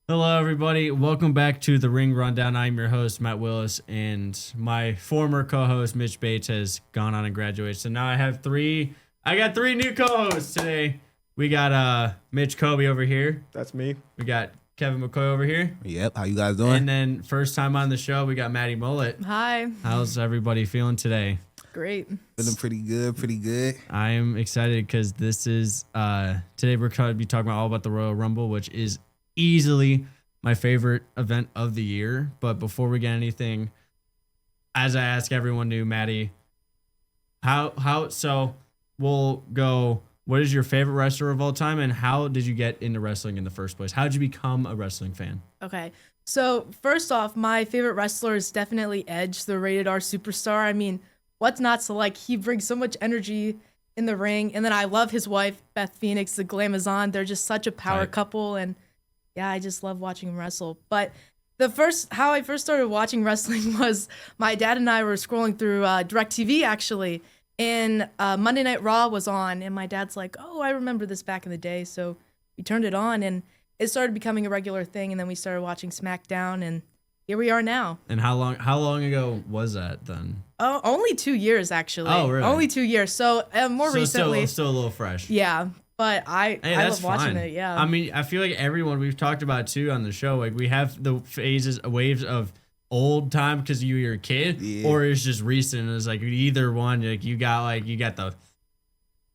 Hello, everybody. Welcome back to the Ring Rundown. I'm your host, Matt Willis, and my former co-host, Mitch Bates, has gone on and graduated. So now I got three new co-hosts today. We got Mitch Kobie over here. That's me. We got Kevin McCoy over here. Yep. How you guys doing? And then first time on the show, we got Maddy Mullet. Hi. How's everybody feeling today? Great. Feeling pretty good. Pretty good. I am excited because this is today we're going to be talking all about the Royal Rumble, which is easily my favorite event of the year. But before we get anything, as I ask everyone new, Maddy, so we'll go, what is your favorite wrestler of all time, and how did you get into wrestling in the first place? How did you become a wrestling fan? Okay. So first off, my favorite wrestler is definitely Edge, the rated R superstar. I mean, what's not to like? He brings so much energy in the ring. And then I love his wife, Beth Phoenix, the Glamazon. They're just such a power couple. And yeah, I just love watching him wrestle. But how I first started watching wrestling was my dad and I were scrolling through DirecTV actually. And Monday Night Raw was on. And my dad's like, oh, I remember this back in the day. So we turned it on and it started becoming a regular thing. And then we started watching SmackDown and here we are now. And how long ago was that then? Oh, only 2 years actually. Oh, really? Only 2 years. So more recently. Still a little fresh. Yeah, but I love watching it. Yeah. I mean, I feel like everyone we've talked about too on the show, like we have the waves of old time because you were a kid, or it's just recent. It's like either one. Like you got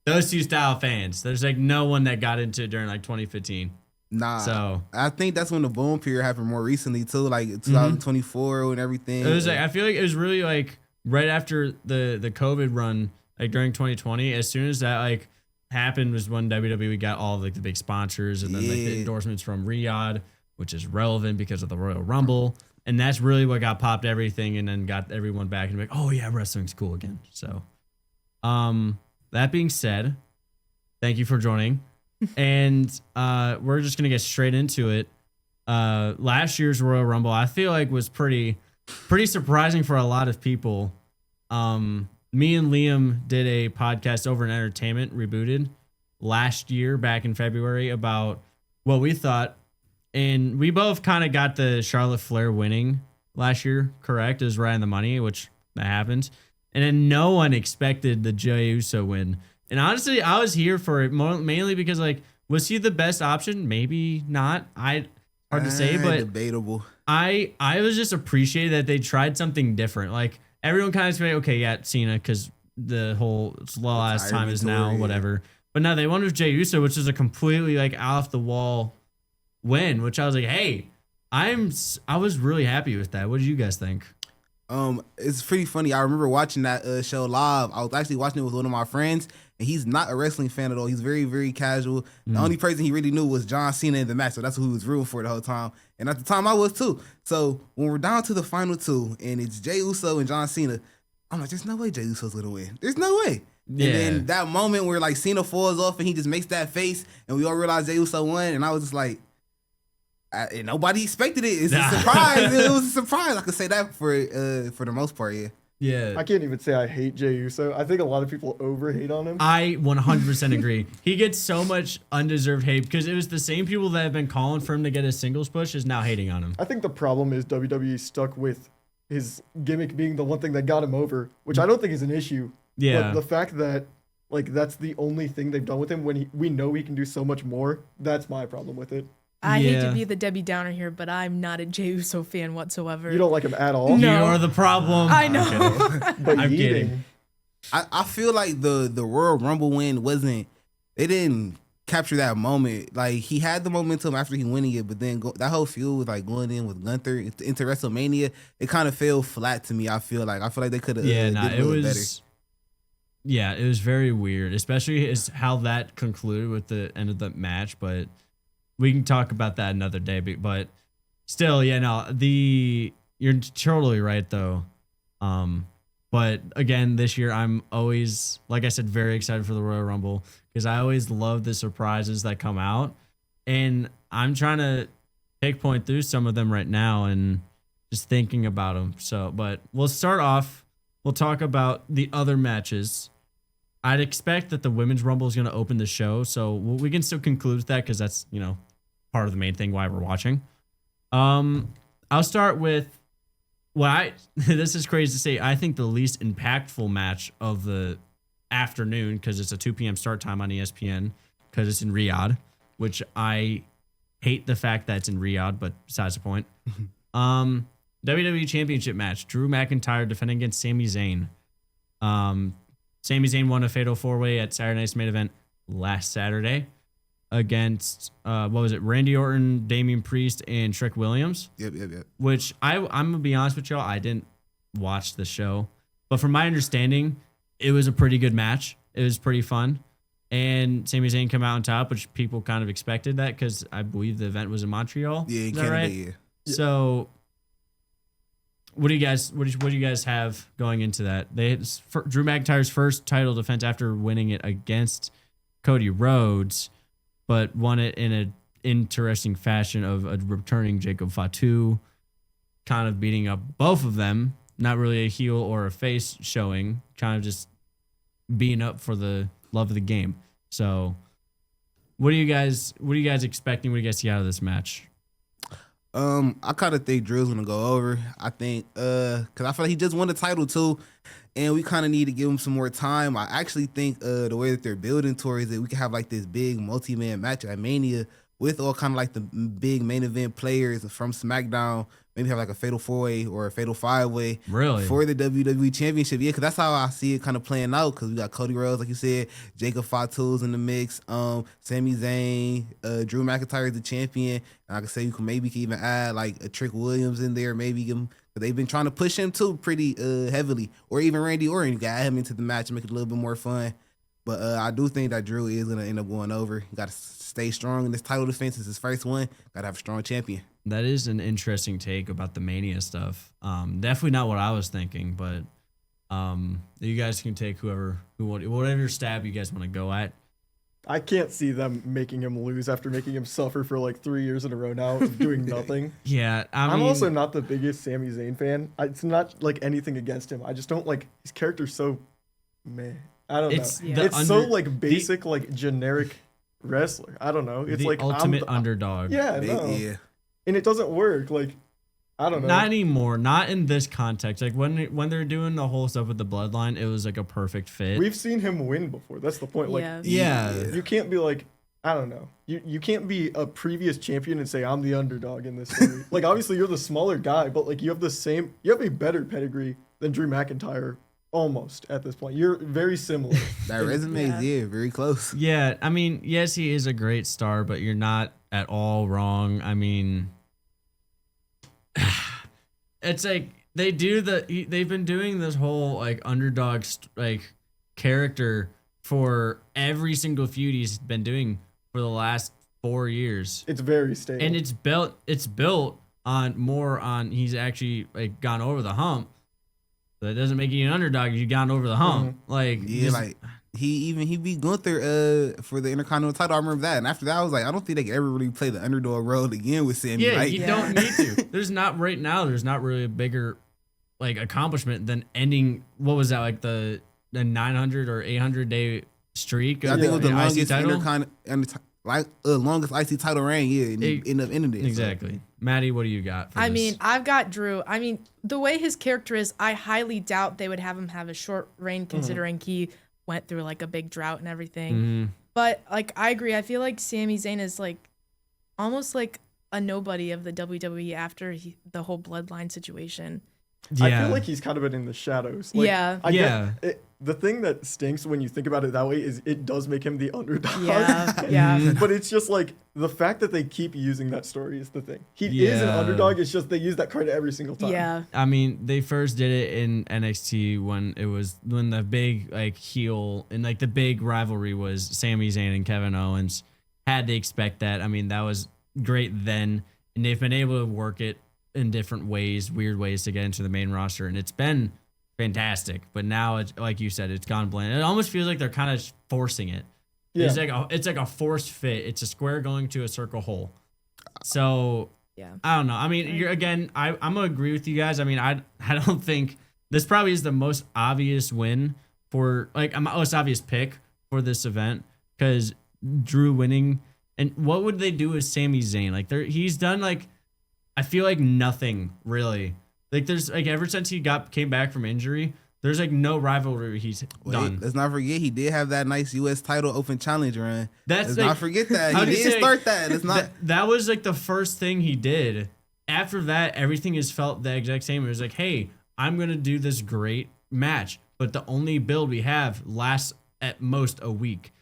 those two style fans. There's like no one that got into it during like 2015. Nah. So I think that's when the boom period happened more recently too, like 2024 and everything. It was like I feel like it was really like right after the COVID run, like during 2020. As soon as that like happened was when WWE got all like the big sponsors and then like the endorsements from Riyadh, which is relevant because of the Royal Rumble. And that's really what got popped everything and then got everyone back and like, oh yeah, wrestling's cool again. So that being said, thank you for joining. And we're just gonna get straight into it. Last year's Royal Rumble, I feel like was pretty surprising for a lot of people. Me and Liam did a podcast over in Entertainment Rebooted last year back in February about what we thought, and we both kind of got the Charlotte Flair winning last year correct. It was right on the money, which that happened, and then no one expected the Jey Uso win. And honestly, I was here for it mainly because, like, was he the best option? Maybe not. Hard to say, but debatable. I was just appreciated that they tried something different. Like, everyone kind of said, okay, yeah, Cena, because the whole last time is now, whatever. But now they went with Jey Uso, which is a completely, like, off the wall win, which I was like, hey, I was really happy with that. What did you guys think? It's pretty funny. I remember watching that show live. I was actually watching it with one of my friends, and he's not a wrestling fan at all. He's very, very casual. The only person he really knew was John Cena in the match, so that's who he was rooting for the whole time. And at the time, I was too. So when we're down to the final two, and it's Jey Uso and John Cena, I'm like, there's no way Jey Uso's gonna win. There's no way. Yeah. And then that moment where like Cena falls off and he just makes that face, and we all realize Jey Uso won, and I was just like, and nobody expected it. It's a surprise. It was a surprise. I could say that for the most part, yeah. Yeah. I can't even say I hate Jey Uso. I think a lot of people overhate on him. I 100% agree. He gets so much undeserved hate because it was the same people that have been calling for him to get a singles push is now hating on him. I think the problem is WWE stuck with his gimmick being the one thing that got him over, which I don't think is an issue. Yeah. But the fact that like that's the only thing they've done with him when we know he can do so much more, that's my problem with it. I hate to be the Debbie Downer here, but I'm not a Jey Uso fan whatsoever. You don't like him at all? No. You're the problem. I know. But I'm kidding. I feel like the Royal Rumble win they didn't capture that moment. Like, he had the momentum after he winning it, but then that whole feud with like going in with Gunther into WrestleMania, it kind of fell flat to me. I feel like they could have did a little better. Yeah, it was very weird, especially how that concluded with the end of the match, but we can talk about that another day, but still, yeah, no, you're totally right though. But again, this year I'm always, like I said, very excited for the Royal Rumble because I always love the surprises that come out, and I'm trying to take point through some of them right now and just thinking about them. So, but we'll start off. We'll talk about the other matches. I'd expect that the Women's Rumble is going to open the show, so we can still conclude with that because that's, part of the main thing why we're watching. I'll start with this is crazy to say. I think the least impactful match of the afternoon, because it's a 2 p.m. start time on ESPN, because it's in Riyadh, which I hate the fact that it's in Riyadh, but besides the point. WWE Championship match. Drew McIntyre defending against Sami Zayn. Sami Zayn won a fatal 4-way at Saturday Night's main event last Saturday against Randy Orton, Damian Priest, and Trick Williams. Yep. Which I'm gonna be honest with y'all, I didn't watch the show, but from my understanding, it was a pretty good match. It was pretty fun, and Sami Zayn came out on top, which people kind of expected that because I believe the event was in Montreal. Yeah, in Is that Canada, right? yeah. So, what do you guys have going into that? Drew McIntyre's first title defense after winning it against Cody Rhodes, but won it in an interesting fashion of a returning Jacob Fatu, kind of beating up both of them. Not really a heel or a face showing, kind of just being up for the love of the game. So, what are you guys expecting? What do you guys see out of this match? I kind of think Drew's gonna go over. I think because I feel like he just won the title too, and we kind of need to give him some more time. I actually think the way that they're building towards it, we can have like this big multi-man match at Mania with all kind of like the big main event players from SmackDown. Maybe have like a fatal 4-way or a fatal 5-way Really? for the WWE Championship. Yeah, because that's how I see it kind of playing out. Because we got Cody Rhodes, like you said, Jacob Fatu's in the mix, Sami Zayn, Drew McIntyre is the champion. And like I say, you can even add like a Trick Williams in there. Maybe give him, because they've been trying to push him too pretty heavily. Or even Randy Orton, you got him into the match and make it a little bit more fun. But I do think that Drew is going to end up going over. You got to stay strong in this title defense. It's his first one. Got to have a strong champion. That is an interesting take about the Mania stuff. Definitely not what I was thinking, but you guys can take whatever stab you guys want to go at. I can't see them making him lose after making him suffer for like 3 years in a row now of doing nothing. Yeah, I'm also not the biggest Sami Zayn fan. It's not like anything against him. I just don't like his character's so meh. I don't know. It's so like basic, like generic wrestler. I don't know. It's the like ultimate underdog. Yeah, no. Yeah. And it doesn't work. Like, I don't know. Not anymore. Not in this context. Like when they're doing the whole stuff with the bloodline, it was like a perfect fit. We've seen him win before. That's the point. Like, yeah. You can't be like, I don't know. You can't be a previous champion and say I'm the underdog in this story. Like, obviously you're the smaller guy, but like you have a better pedigree than Drew McIntyre. Almost at this point. You're very similar. That resume is very close. Yeah, I mean, yes, he is a great star, but you're not at all wrong. I mean, it's like they've been doing this whole like underdog like character for every single feud he's been doing for the last 4 years. It's very stable. And it's built on he's actually like gone over the hump. That doesn't make you an underdog if you've gone over the hump. Mm-hmm. Like, like he beat Gunther for the Intercontinental title. I remember that. And after that, I was like, I don't think they could ever really play the underdog road again with Sami. Yeah, like, you don't need to. There's not really a bigger like accomplishment than ending, what was that, like the 900 or 800 day streak? I think it was the longest longest IC title reign. Yeah, and he ended up ending it. Exactly. So. Maddie, what do you got? I mean, I've got Drew. I mean, the way his character is, I highly doubt they would have him have a short reign, considering he went through like a big drought and everything. Mm-hmm. But like, I agree. I feel like Sami Zayn is like almost like a nobody of the WWE after the whole bloodline situation. Yeah. I feel like he's kind of been in the shadows. Like, yeah. The thing that stinks when you think about it that way is it does make him the underdog. Yeah. But it's just like the fact that they keep using that story is the thing. He is an underdog. It's just they use that card every single time. Yeah. I mean, they first did it in NXT when the big like heel and like the big rivalry was Sami Zayn and Kevin Owens. Had to expect that. I mean, that was great then, and they've been able to work it in different ways, weird ways to get into the main roster, and it's been fantastic. But now it's like you said, it's gone bland. It almost feels like they're kind of forcing it. Yeah. It's like a forced fit. It's a square going to a circle hole. So yeah, I don't know. I mean, I'm gonna agree with you guys. I mean, I don't think this probably is the most obvious win for like most obvious pick for this event, because Drew winning. And what would they do with Sami Zayn? Like he's done like, I feel like nothing really. Like there's like ever since he came back from injury, there's like no rivalry he's done. Let's not forget he did have that nice U.S. title open challenge run. Let's not forget that how he do you did say, start that. It's not. That was like the first thing he did. After that, everything has felt the exact same. It was like, hey, I'm gonna do this great match, but the only build we have lasts at most a week.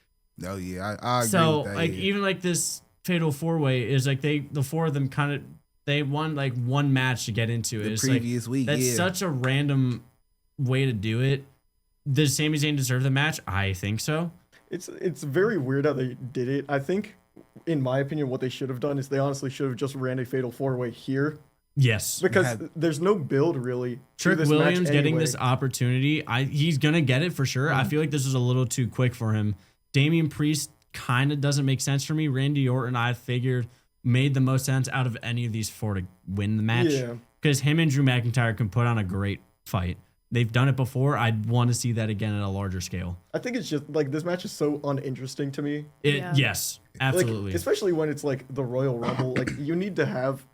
Oh yeah, I agree So with that, like even like this fatal 4-way is like the four of them kind of they won like one match to get into it. the It's previous like, week. that's such a random way to do it. Does Sami Zayn deserve the match? I think so. It's very weird how they did it. I think, in my opinion, what they should have done is they honestly should have just ran a fatal 4-way here Yes. because there's no build really. to Trick this Williams match getting anyway. this opportunity, he's gonna get it for sure. I feel like this was a little too quick for him. Damian Priest kind of doesn't make sense for me. Randy Orton, I figured, made the most sense out of any of these four to win the match. Yeah. Because him and Drew McIntyre can put on a great fight. They've done it before. I'd want to see that again at a larger scale. I think it's just like this match is so uninteresting to me. Yeah. Yes, absolutely. Like, especially when it's like the Royal Rumble. Like you need to have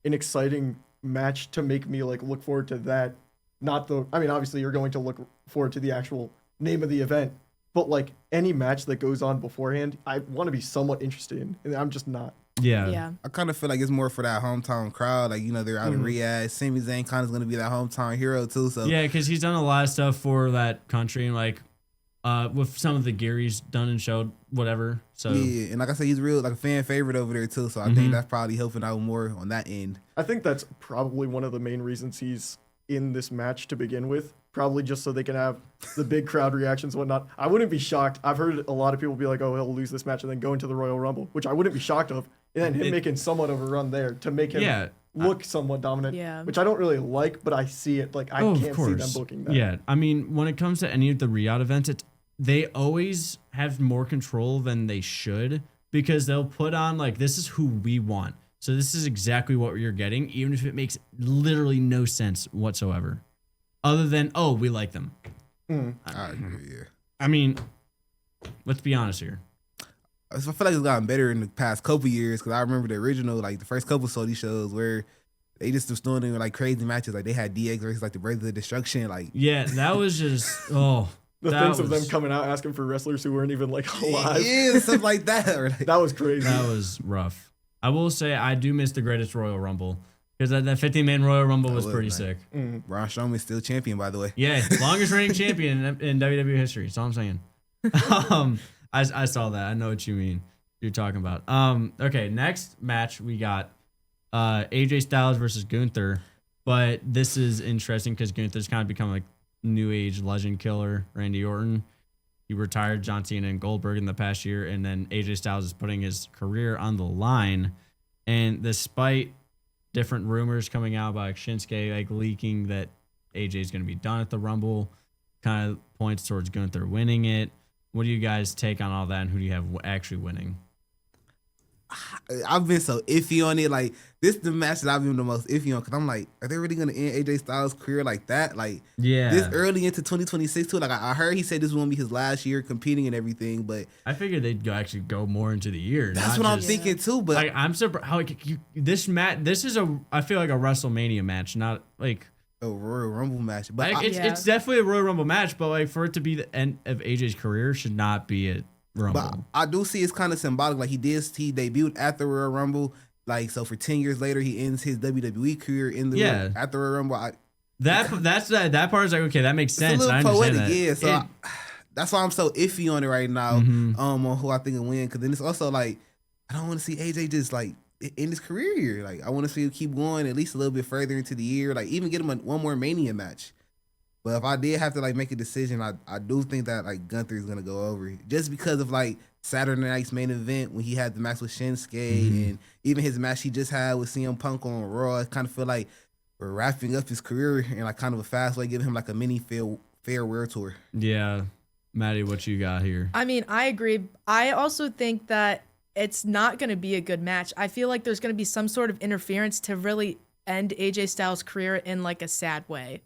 an exciting match to make me like look forward to that. Not the. I mean, obviously you're going to look forward to the actual name of the event, but like any match that goes on beforehand, I want to be somewhat interested in, and I'm just not. Yeah. I kind of feel like it's more for that hometown crowd. Like, you know, they're out in Riyadh. Sami Zayn kind of is going to be that hometown hero, too. So Yeah, because he's done a lot of stuff for that country, and like with some of the gear he's done and showed, whatever. So yeah, and like I said, he's real like a fan favorite over there, too. So I think that's probably helping out more on that end. I think that's probably one of the main reasons he's in this match to begin with. Probably just so they can have the big crowd reactions and whatnot. I wouldn't be shocked. I've heard a lot of people be like, oh, he'll lose this match and then go into the Royal Rumble, which I wouldn't be shocked of. And then him making somewhat of a run there to make him look somewhat dominant, Yeah. which I don't really like, but I see it. Like, I can't see them booking that. Yeah, I mean, when it comes to any of the Riyadh events, they always have more control than they should because they'll put on like, this is who we want. So this is exactly what you're getting, even if it makes literally no sense whatsoever. Other than, oh, we like them. I agree, yeah. I mean, let's be honest here. I feel like it's gotten better in the past couple years because I remember the original, like the first couple Saudi shows where they just was throwing in like crazy matches. Like they had DX versus like the Brothers of Destruction. Like Yeah, that was just, The that things of them was- coming out asking for wrestlers who weren't even like alive. yeah, stuff like that. Or, like, That was crazy. That was rough. I will say I do miss the greatest Royal Rumble because that 15-man Royal Rumble was was pretty nice. sick. Braun Strowman's still champion, by the way. Yeah, longest reigning champion in WWE history. That's all I'm saying. I saw that. I know what you mean. You're talking about. Okay, next match we got AJ Styles versus Gunther, but this is interesting because Gunther's kind of become like new age legend killer. Randy Orton, he retired John Cena and Goldberg in the past year, and then AJ Styles is putting his career on the line. And despite different rumors coming out about like Shinsuke like leaking that AJ is going to be done at the Rumble, kind of points towards Gunther winning it. What do you guys take on all that, and who do you have actually winning? I've been so iffy on it. Like this is the match that I've been the most iffy on because I'm like, are they really gonna end AJ Styles' career like that? Like this early into 2026 too. Like I heard he said this was gonna be his last year competing and everything, but I figured they'd actually go more into the year. that's not what I'm just- thinking too. But Like I'm surprised how this match. This is I feel like a WrestleMania match, not like a Royal Rumble match. But like I, it's definitely a Royal Rumble match, but like for it to be the end of AJ's career should not be a Rumble. But I do see it's kind of symbolic. Like he debuted at the Royal Rumble. Like so, for 10 years later, he ends his WWE career in the at the Royal Rumble. That part is like okay, that makes sense. It's a I little understand poetic, that. yeah. So that's why I'm so iffy on it right now. On who I think will win. Because then it's also like I don't want to see AJ just like in his career year. Like I want to see him keep going at least a little bit further into the year. Like even get him one more Mania match. But if I did have to like make a decision, I do think that like Gunther is gonna go over just because of like Saturday night's main event when he had the match with Shinsuke and even his match he just had with CM Punk on Raw. I kind of feel like we're wrapping up his career in like kind of a fast way, giving him like a mini farewell tour. Yeah, Maddy, what you got here? I mean, I agree. I also think that it's not going to be a good match. I feel like there's going to be some sort of interference to really end AJ Styles' career in like a sad way.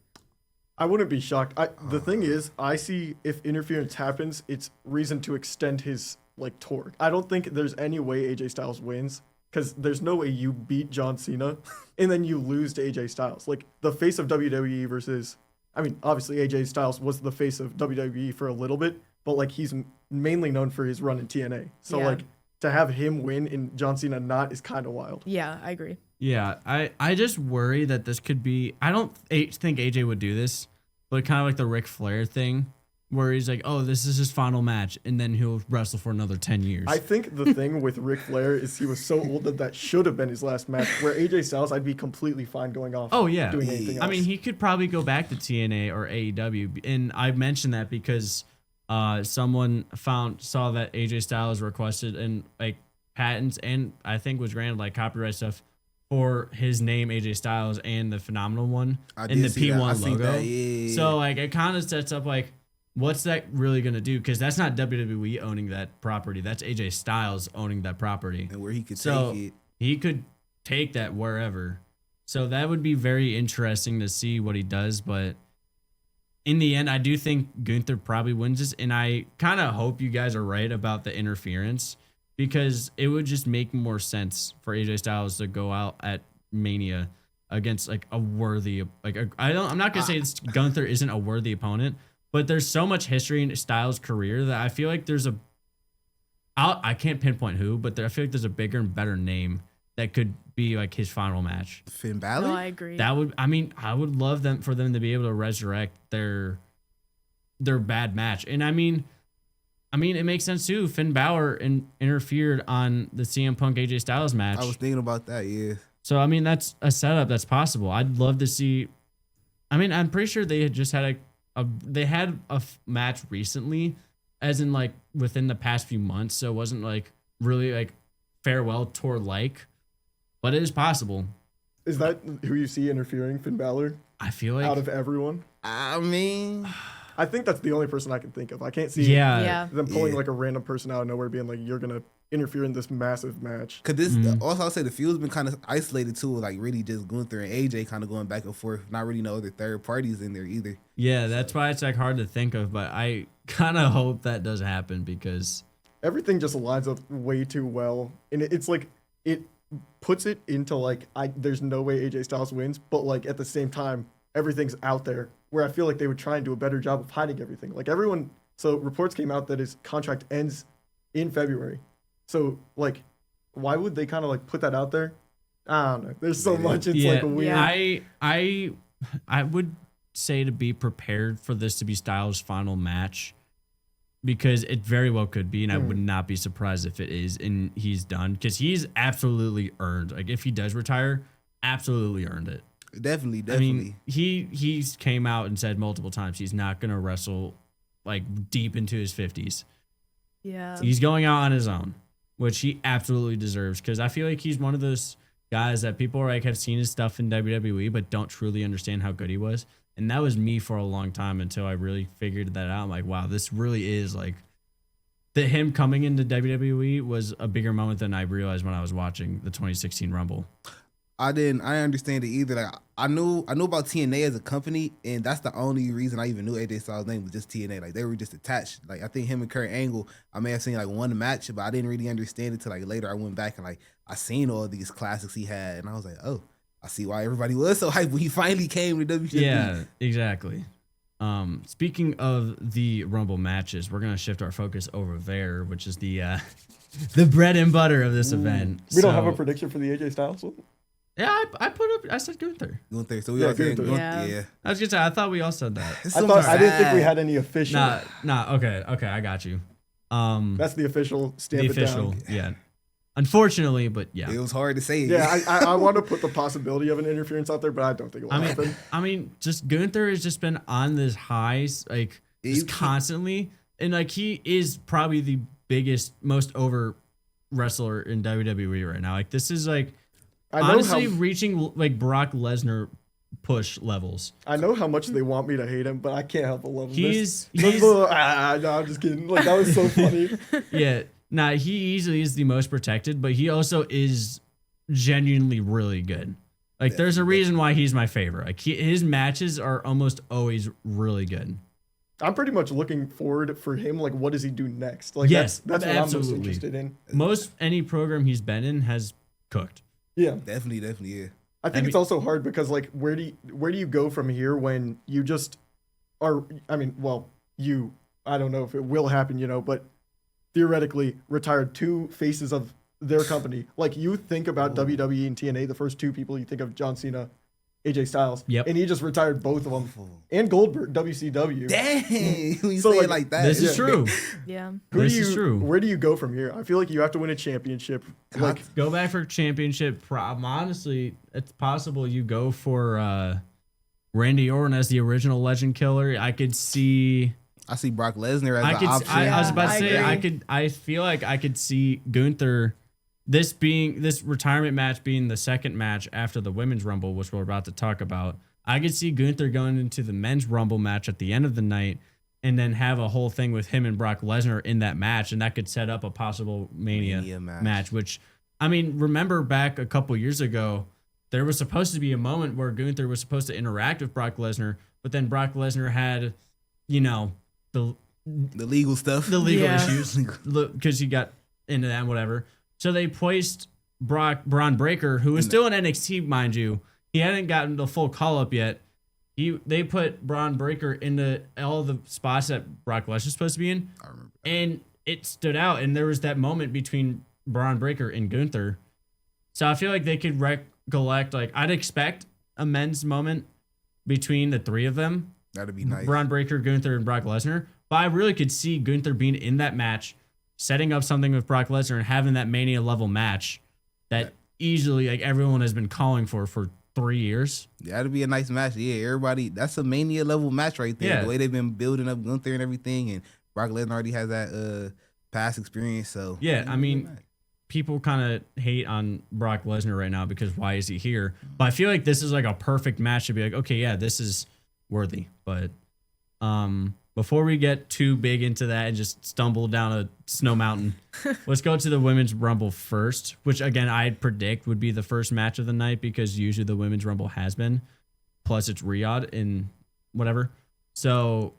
I wouldn't be shocked. The thing is, I see if interference happens, it's reason to extend his like tour. I don't think there's any way AJ Styles wins because there's no way you beat John Cena and then you lose to AJ Styles. Like the face of WWE versus, I mean, obviously AJ Styles was the face of WWE for a little bit, but like he's mainly known for his run in TNA. So Yeah. like to have him win and John Cena not is kind of wild. Yeah, I agree. Yeah, I just worry that this could be. I don't think AJ would do this, but kind of like the Ric Flair thing, where he's like, "Oh, this is his final match," and then he'll wrestle for another 10 years. I think the thing with Ric Flair is he was so old that should have been his last match. Where AJ Styles, I'd be completely fine going off. Oh, yeah. doing anything else. I mean, he could probably go back to TNA or AEW, and I mentioned that because someone saw that AJ Styles requested and like patents and I think was granted like copyright stuff for his name AJ Styles and the Phenomenal one and the P1 logo. Yeah. So like it kind of sets up like what's that really gonna do? Because that's not WWE owning that property. That's AJ Styles owning that property. And where he could So take it. he could take that wherever. So that would be very interesting to see what he does. But in the end, I do think Gunther probably wins this. And I kind of hope you guys are right about the interference because it would just make more sense for AJ Styles to go out at Mania against like a worthy, I'm not going to say Gunther isn't a worthy opponent, but there's so much history in Styles' career that I feel like I can't pinpoint who, but I feel like there's a bigger and better name that could be like his final match. Finn Balor? No, I agree. I would love for them to be able to resurrect their bad match. And I mean, it makes sense too. Finn Balor interfered on the CM Punk AJ Styles match. I was thinking about that, yeah. So I mean, that's a setup that's possible. I'd love to see. I mean, I'm pretty sure they had just had a match recently, as in like within the past few months. So it wasn't like really like farewell tour like, but it is possible. Is that who you see interfering, Finn Balor? I feel like Out of everyone, I mean, I think that's the only person I can think of. I can't see Yeah. them pulling Yeah. like a random person out of nowhere, being like, "You're gonna interfere in this massive match." cause this also I'll say the feud's been kind of isolated too, like really just Gunther and AJ kind of going back and forth. Not really no other third parties in there either. Yeah, that's why it's like hard to think of, but I kind of hope that does happen because Everything just lines up way too well, and it's like it puts it into like there's no way AJ Styles wins, but like at the same time everything's out there where I feel like they would try and do a better job of hiding everything. Like everyone, so reports came out that his contract ends in February. So like, why would they kind of like put that out there? I don't know. There's so much. It's like weird. Yeah. I would say to be prepared for this to be Styles' final match because it very well could be, and I would not be surprised if it is and he's done because he's absolutely earned. Like if he does retire, absolutely earned it. Definitely. I mean, he's came out and said multiple times he's not gonna wrestle like deep into his 50s. Yeah. He's going out on his own, which he absolutely deserves because I feel like he's one of those guys that people like have seen his stuff in WWE but don't truly understand how good he was. And that was me for a long time until I really figured that out. I'm like, wow, this really is like him coming into WWE was a bigger moment than I realized when I was watching the 2016 Rumble. I understand it either. Like I knew about TNA as a company, and that's the only reason I even knew AJ Styles' name was just TNA. Like they were just attached. Like I think him and Kurt Angle, I may have seen like one match, but I didn't really understand it till like later. I went back and like I seen all these classics he had, and I was like, oh, I see why everybody was so hyped when he finally came to WWE. Yeah, exactly. Speaking of the Rumble matches, we're gonna shift our focus over there, which is the bread and butter of this event. We don't have a prediction for the AJ Styles one? Yeah, I said Gunther. Gunther. So we Yeah, all saying Gunther. Gunther. Yeah. I was gonna say I thought we all said that. I didn't think we had any official. Nah. Okay, I got you. That's the official stamp The it official, down. yeah. Unfortunately, but yeah. It was hard to say. Yeah, I want to put the possibility of an interference out there, but I don't think it will happen. I mean, just Gunther has just been on this high, like just constantly, and like he is probably the biggest, most over wrestler in WWE right now. Like this is like honestly reaching like Brock Lesnar push levels. I know how much they want me to hate him, but I can't help but love him. He's no, I'm just kidding. Like that was so funny. yeah. Nah, he easily is the most protected, but he also is genuinely really good. Like, there's a reason why he's my favorite. Like, his matches are almost always really good. I'm pretty much looking forward for him. Like, what does he do next? Like, yes, that's what absolutely. I'm most interested in. Most any program he's been in has cooked. Yeah. Definitely, yeah. I think it's also hard because like where do you go from here when you just are I mean, well, I don't know if it will happen, but theoretically retired 2 faces of their company. Like you think about WWE and TNA, the first 2 people you think of John Cena, AJ Styles. Yep. And he just retired both of them. And Goldberg, WCW. Dang, when you So, say like, it like that. This is true. Yeah. This is true. Where do you go from here? I feel like you have to win a championship. Like Go back for championship. Honestly, it's possible you go for Randy Orton as the original Legend Killer. I could see. I see Brock Lesnar as an option. I was about to I say agree. I feel like I could see Gunther. This retirement match being the second match after the Women's Rumble, which we're about to talk about. I could see Gunther going into the Men's Rumble match at the end of the night and then have a whole thing with him and Brock Lesnar in that match. And that could set up a possible Mania match, which, I mean, remember back a couple years ago, there was supposed to be a moment where Gunther was supposed to interact with Brock Lesnar, but then Brock Lesnar had, the legal stuff. The legal Yeah. issues because he got into that and whatever. So they placed Braun Breaker, who is still in NXT, mind you. He hadn't gotten the full call up yet. They put Braun Breaker into all the spots that Brock Lesnar's supposed to be in. I remember. And it stood out. And there was that moment between Braun Breaker and Gunther. So I feel like they could recollect, like, I'd expect a men's moment between the 3 of them. That'd be nice. Braun Breaker, Gunther, and Brock Lesnar. But I really could see Gunther being in that match, setting up something with Brock Lesnar and having that Mania level match that easily, like, everyone has been calling for 3 years. Yeah, that'd be a nice match. Yeah, everybody, that's a Mania level match right there. Yeah. The way they've been building up Gunther and everything, and Brock Lesnar already has that past experience. So Yeah, I mean, people kind of hate on Brock Lesnar right now because why is he here? But I feel like this is like a perfect match to be like, okay, yeah, this is worthy. But before we get too big into that and just stumble down a snow mountain, let's go to the Women's Rumble first, which again I'd predict would be the first match of the night because usually the Women's Rumble has been. Plus it's Riyadh in whatever. So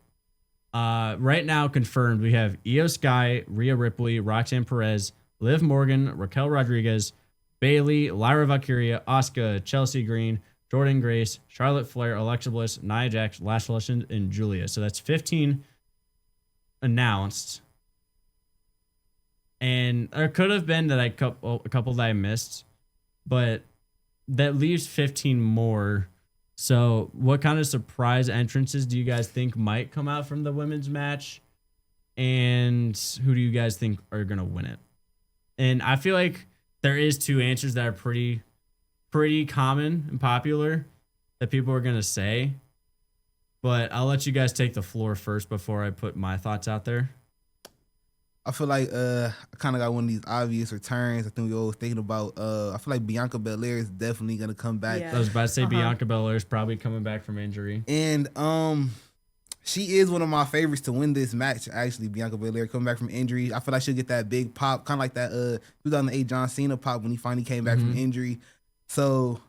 right now confirmed we have Io Sky, Rhea Ripley, Roxanne Perez, Liv Morgan, Raquel Rodriguez, Bayley, Lyra Valkyria, Asuka, Chelsea Green, Jordan Grace, Charlotte Flair, Alexa Bliss, Nia Jax, Lash Legend, and Julia. So that's 15 announced. And there could have been that a couple that I missed, but that leaves 15 more. So what kind of surprise entrances do you guys think might come out from the women's match? And who do you guys think are going to win it? And I feel like there is 2 answers that are pretty common and popular that people are going to say. But I'll let you guys take the floor first before I put my thoughts out there. I feel like I kind of got one of these obvious returns. I think we always thinking about. I feel like Bianca Belair is definitely gonna come back. Yeah. I was about to say Bianca Belair is probably coming back from injury. And she is one of my favorites to win this match. Actually, Bianca Belair coming back from injury. I feel like she'll get that big pop, kind of like that 2008 John Cena pop when he finally came back from injury. So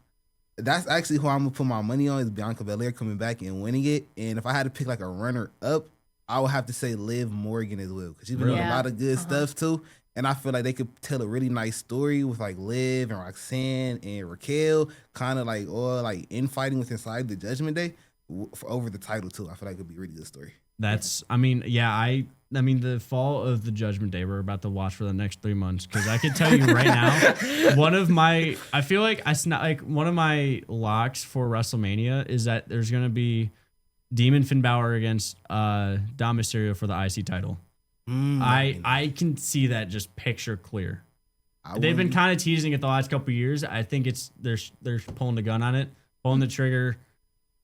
that's actually who I'm gonna put my money on is Bianca Belair coming back and winning it. And if I had to pick like a runner up, I would have to say Liv Morgan as well because she's been doing a lot of good stuff too. And I feel like they could tell a really nice story with like Liv and Roxanne and Raquel, kind of like all like infighting with inside the Judgment Day for over the title too. I feel like it'd be a really good story. That's, I mean, the fall of the Judgment Day we're about to watch for the next 3 months because I can tell you right now, one of my locks for WrestleMania is that there's gonna be Demon Finn Balor against Dom Mysterio for the IC title. I can see that just picture clear. They've been kind of teasing it the last couple of years. I think they're pulling the gun on it, pulling the trigger.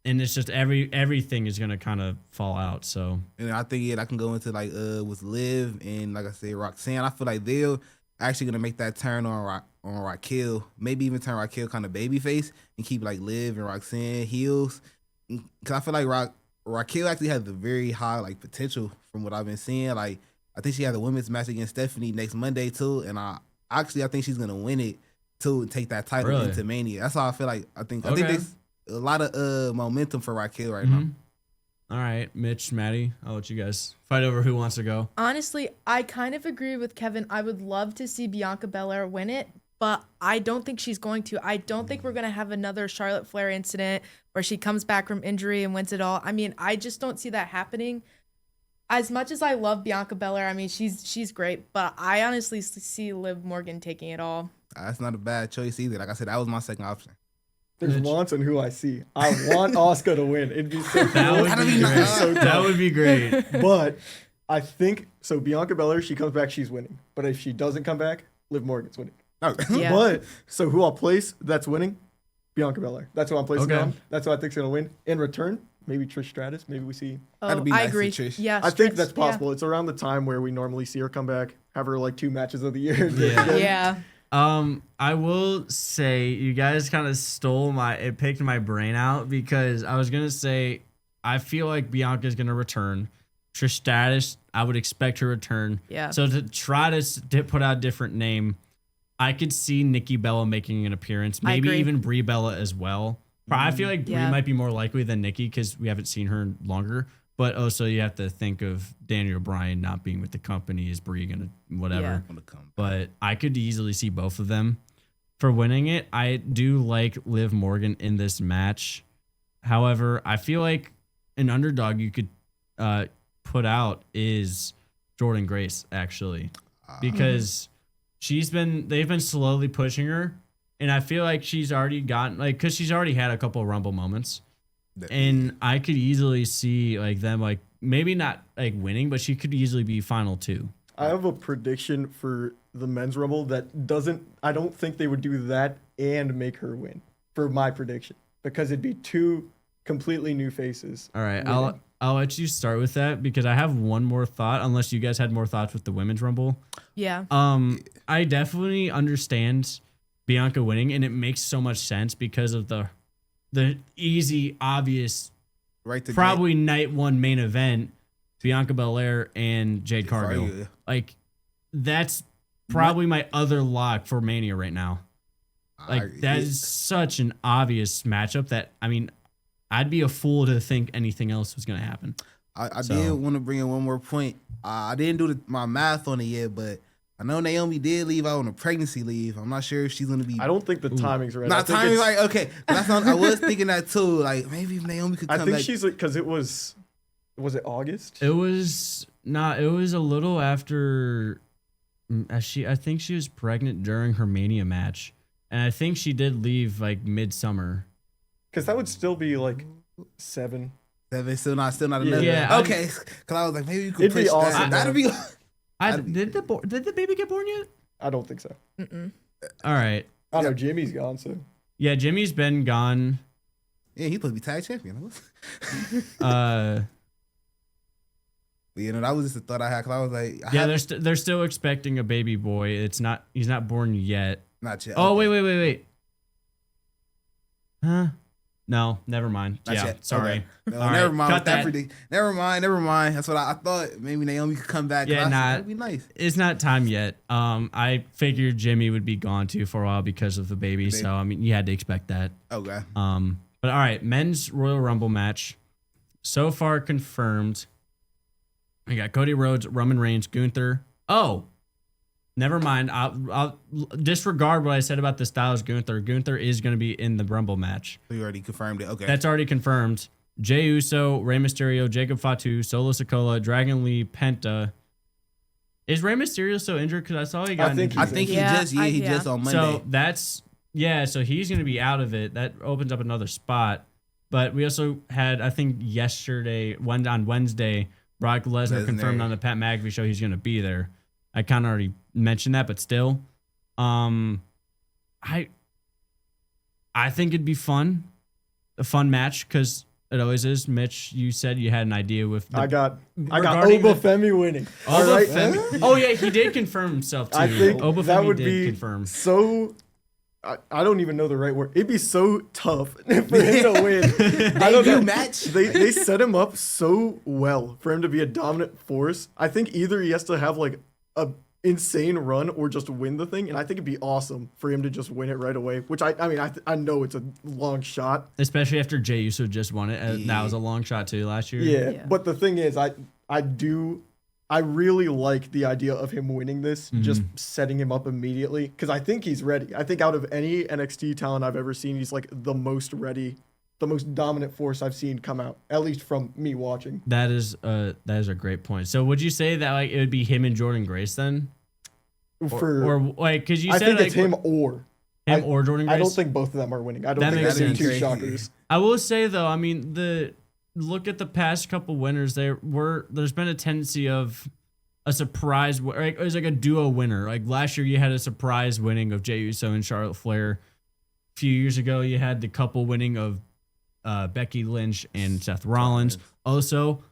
And it's just everything is gonna kind of fall out. So, and I think I can go into like with Liv and like I said Roxanne. I feel like they're actually gonna make that turn on Raquel. Maybe even turn Raquel kind of babyface and keep like Liv and Roxanne heels. Because I feel like Raquel actually has a very high like potential from what I've been seeing. Like I think she has a women's match against Stephanie next Monday too, and I think she's gonna win it too and take that title into Mania. That's how I feel like. I think there's a lot of momentum for Raquel right now. All right, Mitch, Maddy, I'll let you guys fight over who wants to go. Honestly, I kind of agree with Kevin. I would love to see Bianca Belair win it, but I don't think she's going to. I don't think we're going to have another Charlotte Flair incident where she comes back from injury and wins it all. I mean, I just don't see that happening. As much as I love Bianca Belair, I mean, she's great, but I honestly see Liv Morgan taking it all. That's not a bad choice either. Like I said, that was my second option. There's wants and who I see. I want Asuka to win. It'd be so That cool. would be great. So That would be great. But I think so. Bianca Belair, she comes back, she's winning. But if she doesn't come back, Liv Morgan's winning. Okay. Yeah. But so who I'll place that's winning? Bianca Belair. That's who I'm placing Okay. on. That's who I think's gonna win. In return, maybe Trish Stratus. Maybe we see. That'd Oh, be I nice for agree. Trish. Yeah, I think Trish, that's possible. It's around the time where we normally see her come back, have her like 2 matches of the year. Yeah. Yeah. I will say you guys kind of it picked my brain out because I was gonna say I feel like Bianca's gonna return. Trish Stratus, I would expect her return. Yeah. So to try to put out a different name, I could see Nikki Bella making an appearance, I maybe agree. even Brie Bella as well. I feel like Brie Yeah. might be more likely than Nikki because we haven't seen her longer. But also you have to think of Daniel Bryan not being with the company. Is Brie gonna whatever? Yeah. Gonna come. But I could easily see both of them for winning it. I do like Liv Morgan in this match. However, I feel like an underdog you could put out is Jordan Grace actually, because they've been slowly pushing her, and I feel like she's already gotten because she's already had a couple of Rumble moments, and I could easily see like them like maybe not like winning, but she could easily be final 2. I have a prediction for the men's rumble that doesn't. I don't think they would do that and make her win for my prediction because it'd be 2 completely new faces. All right, winning. I'll let you start with that because I have one more thought. Unless you guys had more thoughts with the women's rumble. Yeah. I definitely understand Bianca winning, and it makes so much sense because of the easy, obvious, Right to probably night 1 main event, Bianca Belair and Jade Cargill. Cargill. Like that's probably my other lock for Mania right now. Like that is such an obvious matchup that I mean, I'd be a fool to think anything else was going to happen. I So- did want to bring in one more point. I didn't do my math on it yet, but I know Naomi did leave out on a pregnancy leave. I'm not sure if she's going to be. I don't think the timing's right. I Not think timing, it's- like, okay. That's not, I was thinking that too. Like, maybe if Naomi could come I think back. she's because it was it August? It was not. It was a little after. I think she was pregnant during her Mania match, and I think she did leave like midsummer. Because that would still be like 7. It's still not Yeah. enough. Yeah, Okay. Because I was like, maybe you could It'd be push awesome, that. That'd be. Did the baby get born yet? I don't think so. Mm-mm. All right. I don't know. Jimmy's gone, so Yeah, Jimmy's been gone. Yeah, he's supposed to be tag champion. Uh, But, you know, that was just a thought I had. Because I was like, yeah, they're still expecting a baby boy. He's not born yet. not yet. Oh Okay. wait. Huh? No, never mind. Not Yeah, yet. sorry. Okay. No, All never right, mind. cut that. Never mind. That's what I thought. Maybe Naomi could come back. Yeah, that'd be nice. It's not time yet. I figured Jimmy would be gone too for a while because of the baby. So I mean, you had to expect that. Okay. But all right, men's Royal Rumble match so far confirmed. We got Cody Rhodes, Roman Reigns, Gunther. Oh, never mind. I'll disregard what I said about the Styles Gunther. Gunther is going to be in the Rumble match. So you already confirmed it. Okay. That's already confirmed. Jey Uso, Rey Mysterio, Jacob Fatu, Solo Sikoa, Dragon Lee, Penta. Is Rey Mysterio still injured? Because I saw he got think injured. I think Yeah, he just on Monday. So that's so he's gonna be out of it. That opens up another spot. But we also had, I think on Wednesday, Brock Lesnar confirmed on the Pat McAfee show he's gonna be there. I kind of already mentioned that, but still, I think it'd be a fun match because it always is. Mitch, you said you had an idea with. I got regarding Oba Femi winning. All Oba right. Femi. Oh yeah, he did confirm himself too. I think Oba that Femi would did be confirm. so. I don't even know the right word. It'd be so tough for him to win. I don't know. match. They set him up so well for him to be a dominant force. I think either he has to have like a insane run or just win the thing, and I think it'd be awesome for him to just win it right away. Which I know it's a long shot. Especially after Jey Uso just won it. That was a long shot too last year. Yeah, Yeah. but the thing is, I do I really like the idea of him winning this, just setting him up immediately, because I think he's ready. I think out of any NXT talent I've ever seen, he's like the most ready, the most dominant force I've seen come out, at least from me watching. That is a great point. So would you say that like it would be him and Jordan Grace then? Or like, because you I said think like, it's him or Jordan Grace? I don't think both of them are winning. I don't That think makes that'd be sense. two shockers. I will say though, I mean, look at the past couple winners. There's been a tendency of a surprise, like it was like a duo winner. Like last year, you had a surprise winning of Jey Uso and Charlotte Flair. A few years ago, you had the couple winning of Becky Lynch and Seth Rollins. Also,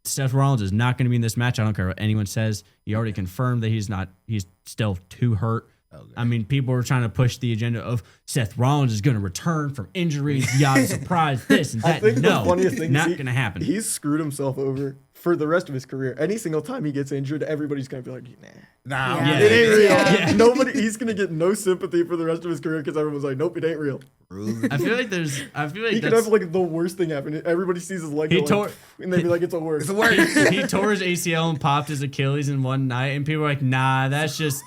Seth Rollins is not going to be in this match. I don't care what anyone says. He already confirmed that he's not. He's still too hurt. Okay. I mean, people were trying to push the agenda of Seth Rollins is going to return from injuries, yada, surprise, this and that. I think no, the funniest thing not is going to happen. He's screwed himself over for the rest of his career. Any single time he gets injured, everybody's going to be like, nah. Nah, It ain't real. Yeah. Nobody. He's gonna get no sympathy for the rest of his career because everyone's like, "Nope, it ain't real." I feel like He could have like the worst thing happen. Everybody sees his leg, and they'd be like, "It's a worst." It's a word. He tore his ACL and popped his Achilles in one night, and people were like, "Nah, that's just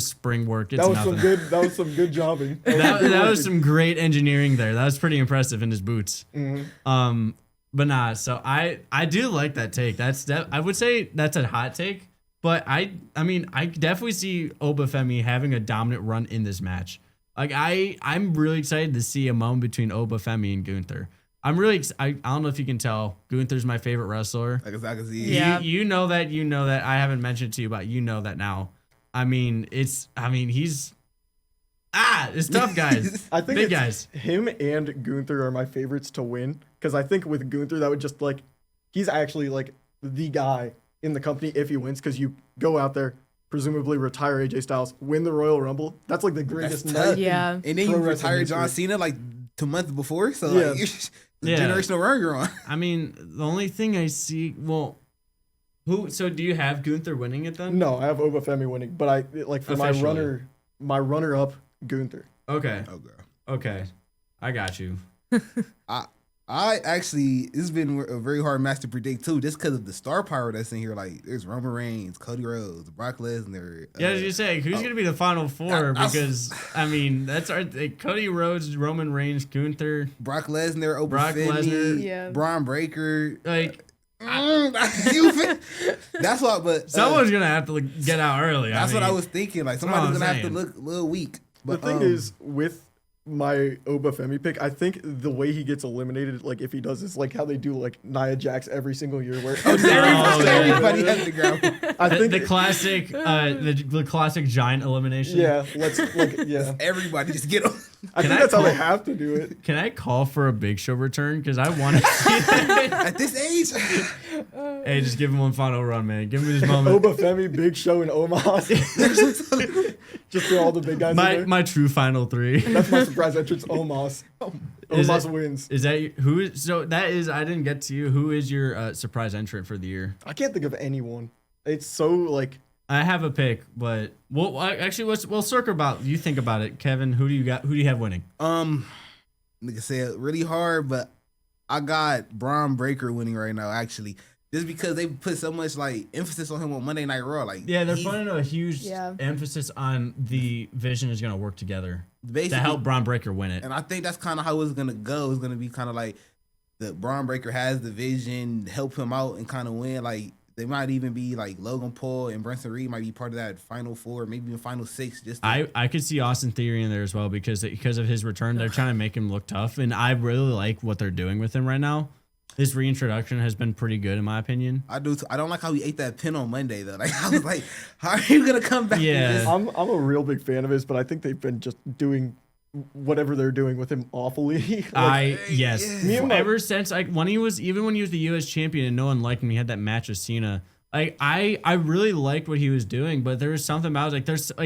spring work. It's That was nothing." some good. That was some good jobbing. That was some great engineering there. That was pretty impressive in his boots. Mm-hmm. But nah. So I do like that take. I would say that's a hot take. But I mean, I definitely see Obafemi having a dominant run in this match. Like I'm really excited to see a moment between Obafemi and Gunther. I'm really I don't know if you can tell, Gunther's my favorite wrestler. I can see. Yeah. You know that. I haven't mentioned it to you, but you know that now. I mean, he's it's tough, guys. I think big guys. Him and Gunther are my favorites to win because I think with Gunther that would just like he's actually like the guy in the company if he wins, because you go out there, presumably retire AJ Styles, win the Royal Rumble. That's like the greatest That's night. tough. Yeah. And then you retire John Cena like 2 months before, so Yeah. like the generational run you're on. I mean, the only thing I see, so do you have Gunther winning it then? No, I have Obafemi winning, but I like for Officially. my runner up Gunther. Okay. Oh, girl. Okay. I got you. I actually, it's been a very hard match to predict too, just because of the star power that's in here. Like, there's Roman Reigns, Cody Rhodes, Brock Lesnar. Yeah, as you say, who's gonna be the final four? Because I mean, that's Cody Rhodes, Roman Reigns, Gunther, Brock Lesnar, Brock Lesnar. Yeah. Braun Breaker. Like That's what. But someone's gonna have to get out early. That's what I mean, was thinking. Like what somebody's I'm gonna have to saying. look a little weak. But The thing is, with my Obafemi pick, I think the way he gets eliminated, like if he does this, like how they do like Nia Jax every single year, where everybody has to grab. I think the classic, the classic giant elimination. yeah, Everybody just get on. I think I that's how they call- have to do it. Can I call for a Big Show return? Because I want to see that. At this age. Hey, just give him one final run, man. Give him his moment. Obafemi, Big Show, and Omos. Just throw all the big guys in there. My true final three. That's my surprise entrance. Omos. Omos wins. Is that who is? So that is. I didn't get to you. Who is your surprise entrant for the year? I can't think of anyone. It's so like. I have a pick, but we'll circle about. You think about it, Kevin. Who do you got? Who do you have winning? Nigga say it really hard, but I got Braun Breaker winning right now. Actually, just because they put so much like emphasis on him on Monday Night Raw. Like Yeah, they're putting a huge Yeah. emphasis on the Vision is going to work together to basically help Braun Breaker win it. And I think that's kind of how it's gonna go. It's gonna be kind of like the Braun Breaker has the Vision, help him out and kind of win. Like they might even be like Logan Paul and Bronson Reed might be part of that final four, maybe even final six. Just I could see Austin Theory in there as well because of his return. They're trying to make him look tough, and I really like what they're doing with him right now. His reintroduction has been pretty good in my opinion. I do. I don't like how he ate that pin on Monday though. Like I was like, how are you gonna come back? Yeah. With this? I'm a real big fan of his, but I think they've been just whatever they're doing with him awfully. Yes. Me and my- Ever since when he was the US champion and no one liked him, he had that match with Cena. Like I really liked what he was doing, but there was something about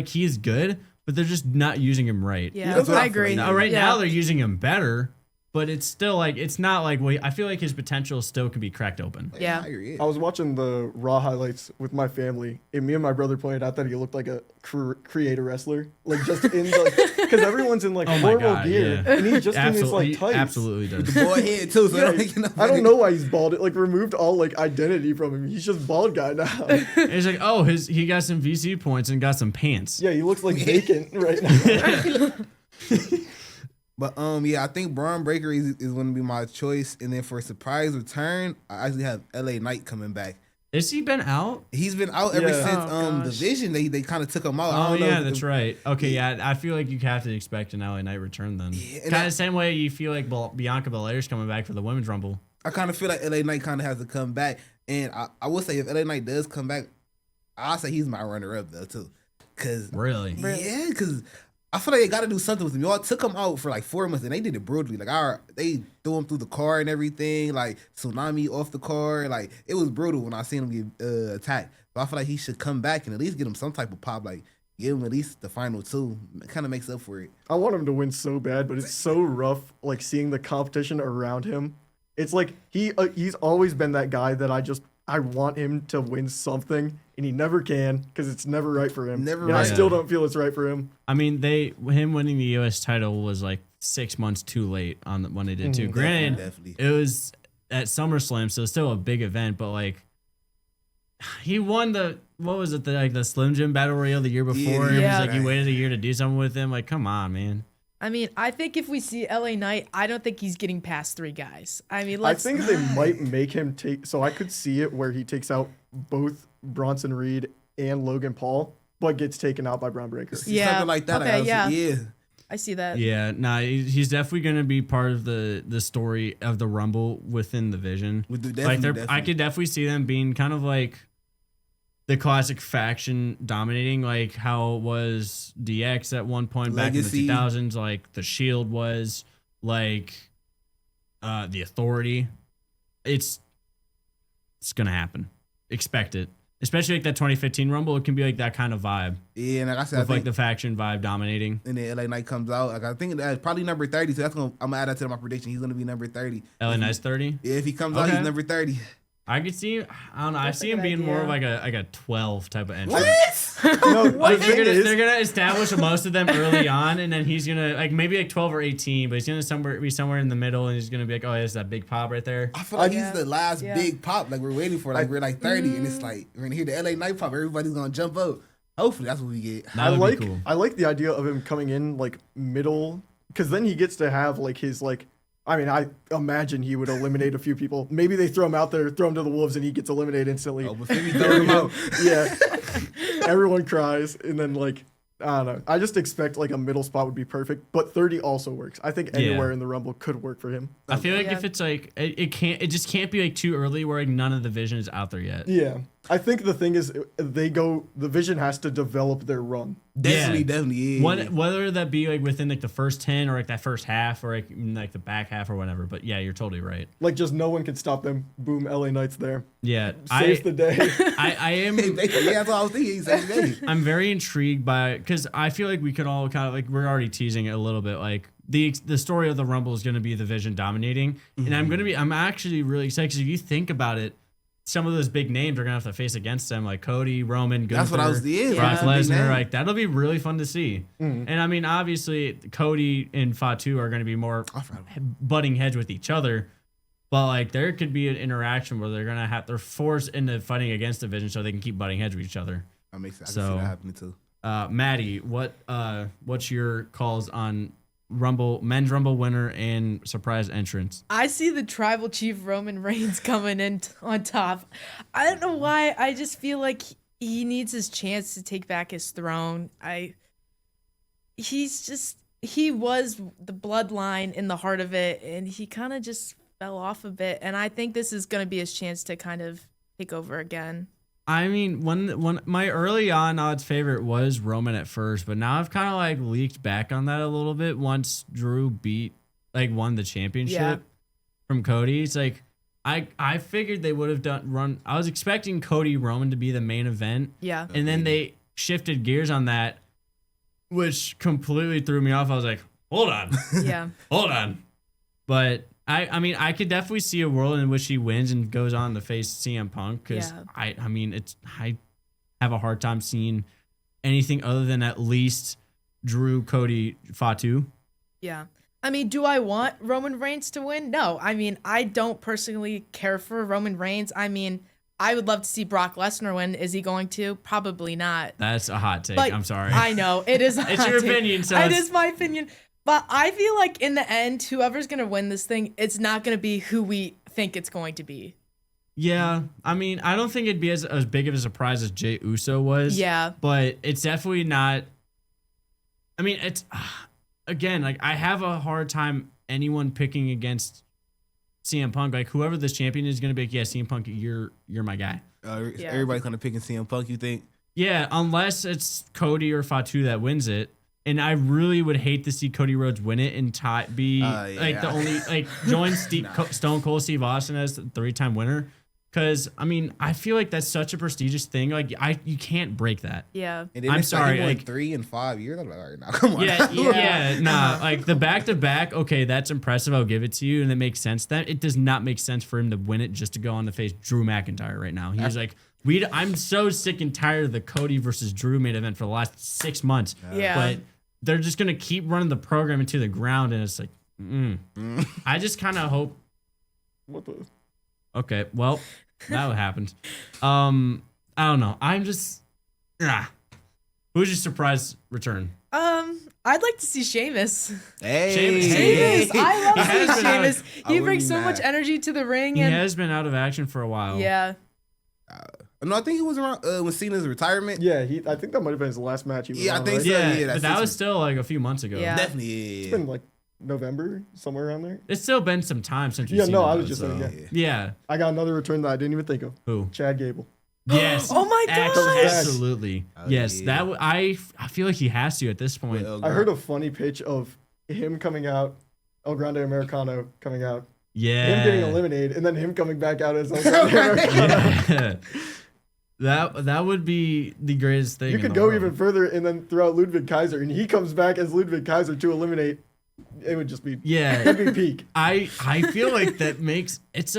he's good, but they're just not using him right. Yeah, That's what I I feel agree. like. Now, right Yeah. now they're using him better, but it's still like it's not like I feel like his potential still can be cracked open. Yeah. I was watching the Raw highlights with my family, and me and my brother pointed out that he looked like a creator wrestler, like just in the because everyone's in like Oh my formal God, gear, yeah. and he's just in his like tights. Absolutely does. The boy head too, so Yeah, I don't think enough. I don't know why he's bald. It like removed all like identity from him. He's just bald guy now. It's like, oh, he got some VC points and got some pants. Yeah, he looks like vacant right now. But yeah, I think Braun Breaker is going to be my choice, and then for a surprise return, I actually have LA Knight coming back. Has he been out? He's been out ever Yeah. since Oh, the gosh. Vision. They kind of took him out. I Oh don't know yeah, if that's the- right. Okay, yeah, I feel like you have to expect an LA Knight return then. Yeah, and Kind I- of the same way you feel like Bianca Belair's coming back for the Women's Rumble. I kind of feel like LA Knight kind of has to come back, and I will say if LA Knight does come back, I'll say he's my runner up though too, cause Really? yeah, cause I feel like they got to do something with him. Y'all took him out for like 4 months, and they did it brutally. Like they threw him through the car and everything, like tsunami off the car. Like it was brutal when I seen him get attacked. So I feel like he should come back and at least get him some type of pop. Like give him at least the final 2. It kind of makes up for it. I want him to win so bad, but it's so rough. Like seeing the competition around him. It's like he's always been that guy that I want him to win something, and he never can because it's never right for him. Never And I right. still don't feel it's right for him. I mean, him winning the U.S. title was like 6 months too late when they did too. Granted, Definitely. it was at SummerSlam, so it's still a big event, but like he won the Slim Jim Battle Royale the year before. And it Yeah. was like you waited a year to do something with him. Like, come on, man. I mean, I think if we see LA Knight, I don't think he's getting past 3 guys. I mean, I think they might make him take. So I could see it where he takes out both Bronson Reed and Logan Paul, but gets taken out by Braun Breaker. Yeah. Something like that. Okay, yeah. Yeah. I see that. Yeah, nah, he's definitely gonna be part of the story of the Rumble within the Vision. I could definitely see them being kind of like the classic faction dominating, like how it was DX at one point Legacy. back in the 2000s, like the Shield was, like the Authority. It's gonna happen. Expect it. Especially like that 2015 Rumble, it can be like that kind of vibe. Yeah, and like I said, With like the faction vibe dominating. and then LA Knight comes out. Like I think that's probably number 30. So I'm gonna add that to my prediction. He's gonna be number 30. LA Knight's 30. Yeah, if he comes out, Okay. he's number 30. I could see. I don't know. I That's a see him good being more of idea. like a 12 type of entry. No, Like the thing is, they're gonna establish most of them early on, and then he's gonna like maybe like 12 or 18, but he's gonna be somewhere in the middle, and he's gonna be like, oh, there's that big pop right there. I feel like Yeah. he's the last Yeah. big pop. Like we're waiting for. Like we're like 30, and it's like we're gonna hear the LA Knight pop. Everybody's gonna jump up. Hopefully, that's what we get. That would like be cool. I like the idea of him coming in like middle, because then he gets to have like his like. I mean, I imagine he would eliminate a few people. Maybe they throw him out there, throw him to the wolves, and he gets eliminated instantly. Oh, before we throw him out. Yeah, everyone cries, and then like I don't know. I just expect like a middle spot would be perfect, but 30 also works. I think anywhere in the Rumble could work for him. I feel like Yeah. if it's like it just can't be like too early where like none of the Vision is out there yet. Yeah, I think the thing is the Vision has to develop their run. Definitely, yeah. Whether that be like within like the first 10 or like that first half or like the back half or whatever. But yeah, you're totally right. Like just no one can stop them. Boom, LA Knight's there. Yeah, Saves the day. I am. Yeah, that's what I was thinking. He's like, I'm very intrigued by because I feel like we could all kind of like we're already teasing it a little bit. Like the story of the Rumble is going to be the Vision dominating, and I'm actually really excited because if you think about it, some of those big names are gonna have to face against them, like Cody, Roman, Gunther, That's what I was. Yeah, Brock that's a big Lesnar. name. Like that'll be really fun to see. And I mean, obviously, Cody and Fatu are going to be more butting heads with each other. But like there could be an interaction where they're forced into fighting against the Vision so they can keep butting heads with each other. That makes sense. I So- can see that happening too. Maddy, what's your calls on men's Rumble winner and surprise entrance? I see the tribal chief Roman Reigns coming in on top. I don't know why. I just feel like he needs his chance to take back his throne. He was the bloodline in the heart of it, and he kind of just fell off a bit. And I think this is going to be his chance to kind of take over again. I mean, when my early on odds favorite was Roman at first, but now I've kind of like leaked back on that a little bit once Drew won the championship from Cody. It's like I figured they would have I was expecting Cody Roman to be the main event, Yeah. and then they shifted gears on that, which completely threw me off. I was like, hold on, Yeah. hold on. But I mean, I could definitely see a world in which he wins and goes on to face CM Punk because I have a hard time seeing anything other than at least Drew, Cody, Fatu. Yeah. I mean, do I want Roman Reigns to win? No. I mean, I don't personally care for Roman Reigns. I mean, I would love to see Brock Lesnar win. Is he going to? Probably not. That's a hot take. But I'm sorry. I know. It is a It's hot your take. opinion, so It it's- is my opinion. But I feel like in the end, whoever's going to win this thing, it's not going to be who we think it's going to be. Yeah. I mean, I don't think it'd be as big of a surprise as Jey Uso was. Yeah. But it's definitely not. I mean, it's again, like I have a hard time anyone picking against CM Punk. Like whoever this champion is going to be, like, yeah, CM Punk, you're my guy. Yeah. Everybody's gonna pick CM Punk. You think? Yeah, unless it's Cody or Fatu that wins it. And I really would hate to see Cody Rhodes win it and be like the only join Stone Cold Steve Austin as the 3-time winner. Because I mean, I feel like that's such a prestigious thing. Like you can't break that. Yeah. And then I'm it's sorry, Like he won like 3 and 5 years. I'm like, all right, now come on. Yeah, nah. Like the back-to-back, okay, that's impressive. I'll give it to you, and it makes sense. That it does not make sense for him to win it just to go on to face Drew McIntyre right now. He's like, I'm so sick and tired of the Cody versus Drew main event for the last 6 months. Yeah. But they're just gonna keep running the program into the ground, and it's like, I just kind of hope. What the? Okay, well, that happened. I don't know. I'm just. Who's your surprise return? I'd like to see Sheamus. Hey, Sheamus. I love He has seeing been out of- Sheamus. I He wouldn't brings be so mad. much energy to the ring. He And has been out of action for a while. yeah. No, I think it was around when Cena's retirement. Yeah, I think that might have been his last match. He was Yeah, I on, think right? so. Yeah, Yeah, but that's that it. was still like a few months ago. Yeah. Definitely. It's Yeah. been like November, somewhere around there. It's still been some time since we've Yeah, seen no, him, I was though, just so- saying, yeah. Yeah. I got another return that I didn't even think of. Who? Chad Gable. Yes. Oh my gosh. Absolutely. Oh, Yes. yeah. I feel like he has to at this point. Well, I heard a funny pitch of him coming out, El Grande Americano coming out, Yeah. him getting eliminated, and then him coming back out as El Grande Americano. Yeah. That would be the greatest thing. You in could the go world. even further and then throw out Ludwig Kaiser, and he comes back as Ludwig Kaiser to eliminate. It would just be Yeah. that'd be peak. I feel like that makes it's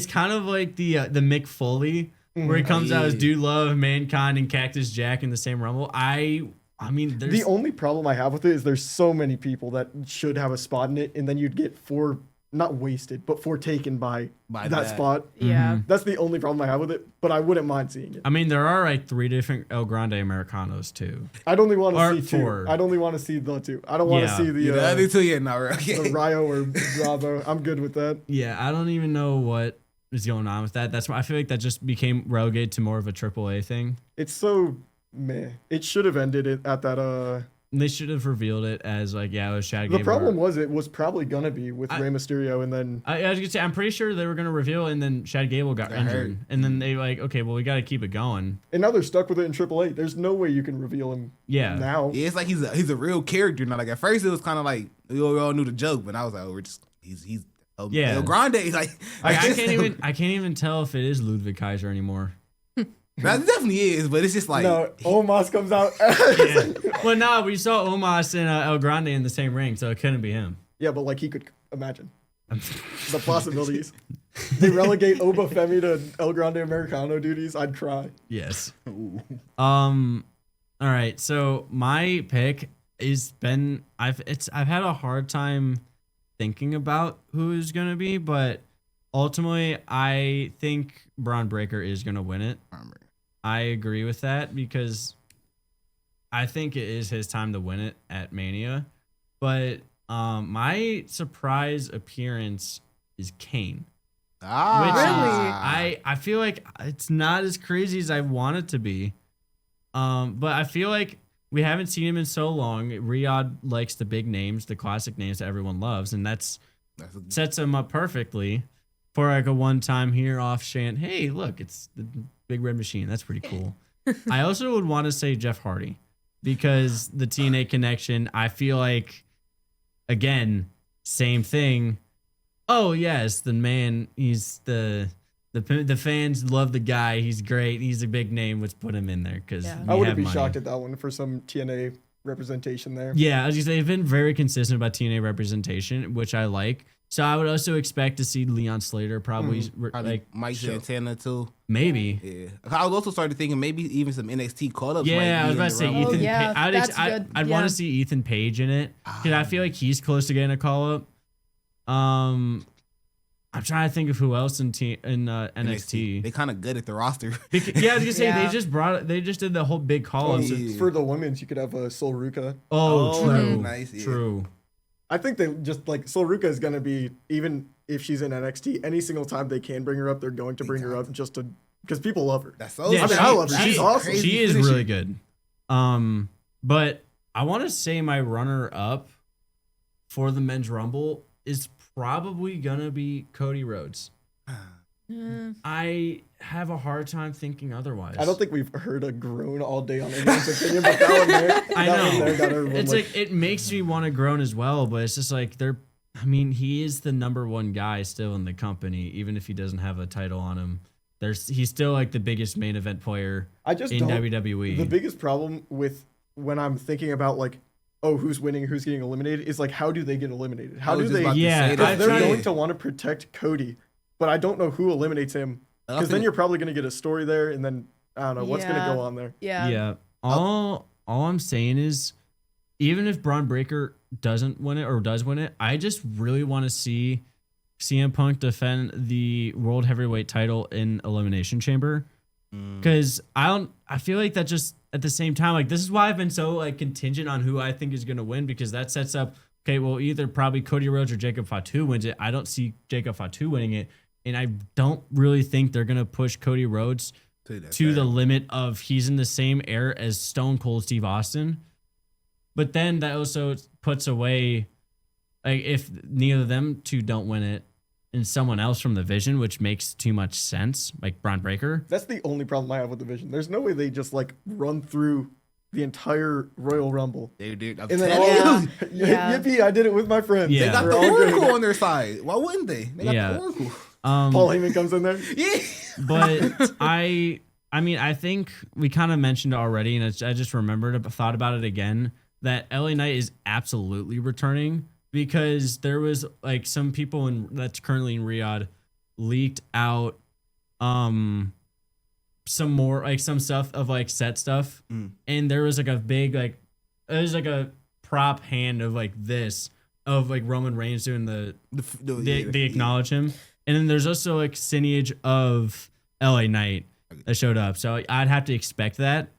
kind of like the Mick Foley where he comes out as yeah. Dude Love, Mankind, and Cactus Jack in the same Rumble. I mean, there's The only problem I have with it is there's so many people that should have a spot in it, and then you'd get 4 not wasted, but 4 taken by By that that. spot. Yeah. That's the only problem I have with it, but I wouldn't mind seeing it. I mean, there are like 3 different El Grande Americanos too. I'd only want Or to see 2. 4. I'd only want to see the 2. I don't want Yeah. to see the Yeah, the other two, yeah, no, the okay. Rio or Bravo. I'm good with that. Yeah, I don't even know what is going on with that. That's why I feel like that just became relegated to more of a AAA thing. It's so meh. It should have ended it at that. They should have revealed it as like, yeah, it was Chad The Gable. problem was it was probably gonna be with Rey Mysterio, and then I was gonna say, I'm pretty sure they were gonna reveal, and then Chad Gable got injured, hurt. and then they like, okay, well, we got to keep it going. and now they're stuck with it in AAA. There's no way you can reveal him Yeah. now. Yeah, it's like he's a real character now. Like at first it was kind of like we all knew the joke, but I was like, oh, we're just he's Yeah. El Grande. Like I can't even tell if it is Ludwig Kaiser anymore. that definitely is, but it's just like No, Omos comes out. Yeah. Well, no, we saw Omos and El Grande in the same ring, so it couldn't be him. Yeah, but like he could imagine the possibilities. They relegate Oba Femi to El Grande Americano duties. I'd cry. Yes. All right. So my pick is I've had a hard time thinking about who is gonna be, but ultimately I think Braun Breaker is gonna win it. I agree with that because I think it is his time to win it at Mania. But my surprise appearance is Kane. Which I feel like it's not as crazy as I want it to be. But I feel like we haven't seen him in so long. Riyadh likes the big names, the classic names that everyone loves, and sets him up perfectly for like a one-time here off chant. Hey, look, it's the Big Red Machine. That's pretty cool. I also would want to say Jeff Hardy because the TNA connection. I feel like, again, same thing. Oh yes, the man. He's the fans love the guy. He's great. He's a big name. Let's put him in there because I wouldn't be shocked at that one for some TNA representation there. Yeah, as you say, they've been very consistent about TNA representation, which I like. So I would also expect to see Leon Slater probably, Probably like Mike Santana too. maybe. Yeah, I was also started thinking maybe even some NXT call-ups. Yeah, I was about to say Ethan. yeah, that's good. I'd want to see Ethan Page in it because I feel like he's close to getting a call up. I'm trying to think of who else in NXT. They kind of good at the roster. Yeah, I was gonna say they just did the whole big call up. For the women's, you could have Sol Ruka. Oh, true, nice, yeah. true. I think they just like Sol Ruka is gonna be, even if she's in NXT, any single time they can bring her up, they're going to bring her up just to because people love her. That's so. Yeah, I mean, I love her. She's awesome. She is really good. But I want to say my runner up for the men's rumble is probably gonna be Cody Rhodes. I have a hard time thinking otherwise. I don't think we've heard a groan all day on anyone's opinion, but that one there, I know. got everyone It's like it makes me want to groan as well, but it's just like he is the number one guy still in the company, even if he doesn't have a title on him. He's still like the biggest main event player in WWE. The biggest problem with when I'm thinking about like, oh, who's winning, who's getting eliminated, is like, how do they get eliminated? How do they? Yeah, they're going to want to protect Cody, but I don't know who eliminates him, because then you're probably going to get a story there, and then I don't know what's going to go on there. Yeah. All I'm saying is, even if Braun Breaker doesn't win it or does win it, I just really want to see CM Punk defend the World Heavyweight title in Elimination Chamber, because I feel like that just at the same time, like, this is why I've been so like contingent on who I think is going to win, because that sets up, okay, well, either probably Cody Rhodes or Jacob Fatu wins it. I don't see Jacob Fatu winning it, and I don't really think they're going to push Cody Rhodes to the limit of he's in the same air as Stone Cold Steve Austin. But then that also puts away, like, if neither of them two don't win it, and someone else from the Vision, which makes too much sense, like Braun Breaker. That's the only problem I have with the Vision. There's no way they just like run through the entire Royal Rumble. Dude, And then yippee, I did it with my friends. Yeah. They got We're the all good. Oracle on their side. Why wouldn't they? They got the Oracle. Paul Heyman comes in there. Yeah. But I mean, I think we kind of mentioned it already, and I just thought about it again, that LA Knight is absolutely returning, because there was like some people that's currently in Riyadh leaked out some more, like, some stuff of like set stuff, and there was like a big like a prop hand of like this of like Roman Reigns doing they acknowledge him, and then there's also like signage of LA Knight that showed up, so I'd have to expect that.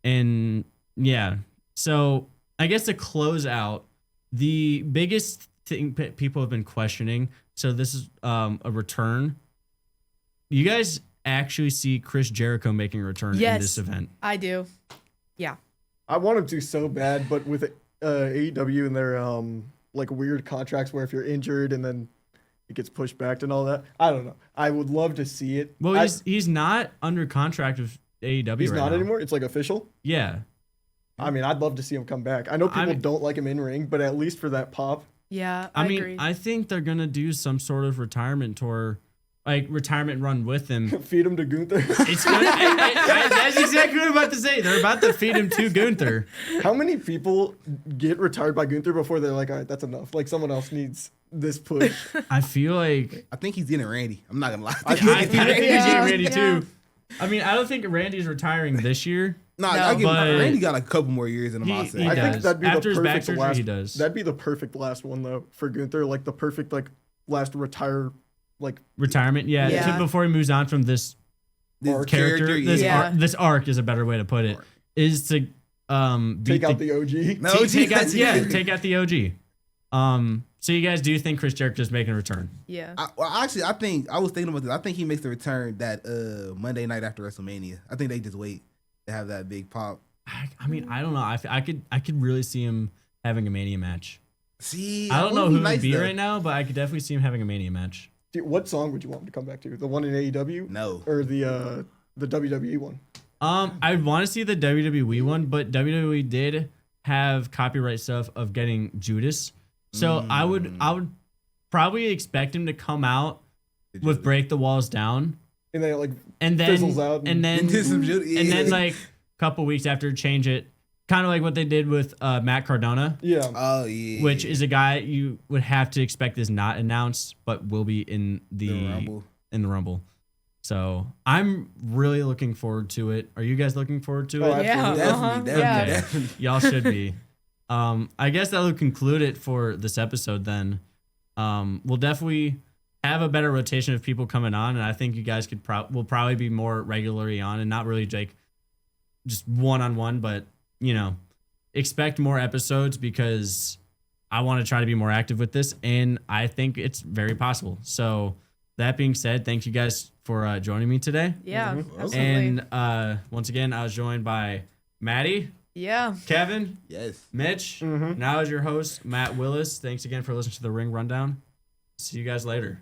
And yeah, so I guess to close out, the biggest thing people have been questioning, so this is a return. You guys actually see Chris Jericho making a return in this event? I do. Yeah. I want him to so bad, but with AEW and their like weird contracts where if you're injured and then it gets pushed back and all that, I don't know. I would love to see it. Well, he's not under contract with AEW. He's right not now. anymore. It's like official. Yeah. I mean, I'd love to see him come back. I know people don't like him in ring, but at least for that pop. Yeah, I mean, agree. I think they're gonna do some sort of retirement tour, like retirement run with him. Feed him to Gunther. It's gonna, that's exactly what I'm about to say. They're about to feed him to Gunther. How many people get retired by Gunther before they're like, all right, that's enough? Like, someone else needs this push. I feel like I think he's getting Randy. I'm not gonna lie. I think he's getting Randy too. I mean, I don't think Randy's retiring this year. Randy got like a couple more years in him. He I does. think that'd be After his the back perfect surgery, last. he does. That'd be the perfect last one though for Gunther. Like the perfect like last retire like Retirement, Yeah. before he moves on from this character. This arc is a better way to put it. Is to take out the OG. No, take out the OG. So you guys do think Chris Jericho's making a return? Yeah. I think I was thinking about this. I think he makes the return that Monday night after WrestleMania. I think they just wait to have that big pop. I mean, I don't know. I could really see him having a Mania match. See, I don't know who it would be right now, but I could definitely see him having a Mania match. Dude, what song would you want him to come back to? The one in AEW? No. Or the WWE one? I want to see the WWE one, but WWE did have copyright stuff of getting Judas. So I would probably expect him to come out with Break the Walls Down. And then like and then fizzles out and then do some Judas. and then like a couple weeks after change it kind of like what they did with Matt Cardona, Yeah. Oh yeah. which is a guy you would have to expect is not announced, but will be in the Rumble. Rumble. So I'm really looking forward to it. Are you guys looking forward to Oh, it? Yeah. Definitely, Yeah. definitely. Y'all should be. I guess that'll conclude it for this episode then. We'll definitely have a better rotation of people coming on, and I think you guys will probably be more regularly on and not really like just one-on-one, but expect more episodes because I want to try to be more active with this, and I think it's very possible. So that being said, thank you guys for joining me today. Yeah, Mhm. absolutely. And once again, I was joined by Maddy, Yeah. Kevin, Yes. Mitch. Mhm. Now as your host, Matt Willis. Thanks again for listening to the Ring Rundown. See you guys later.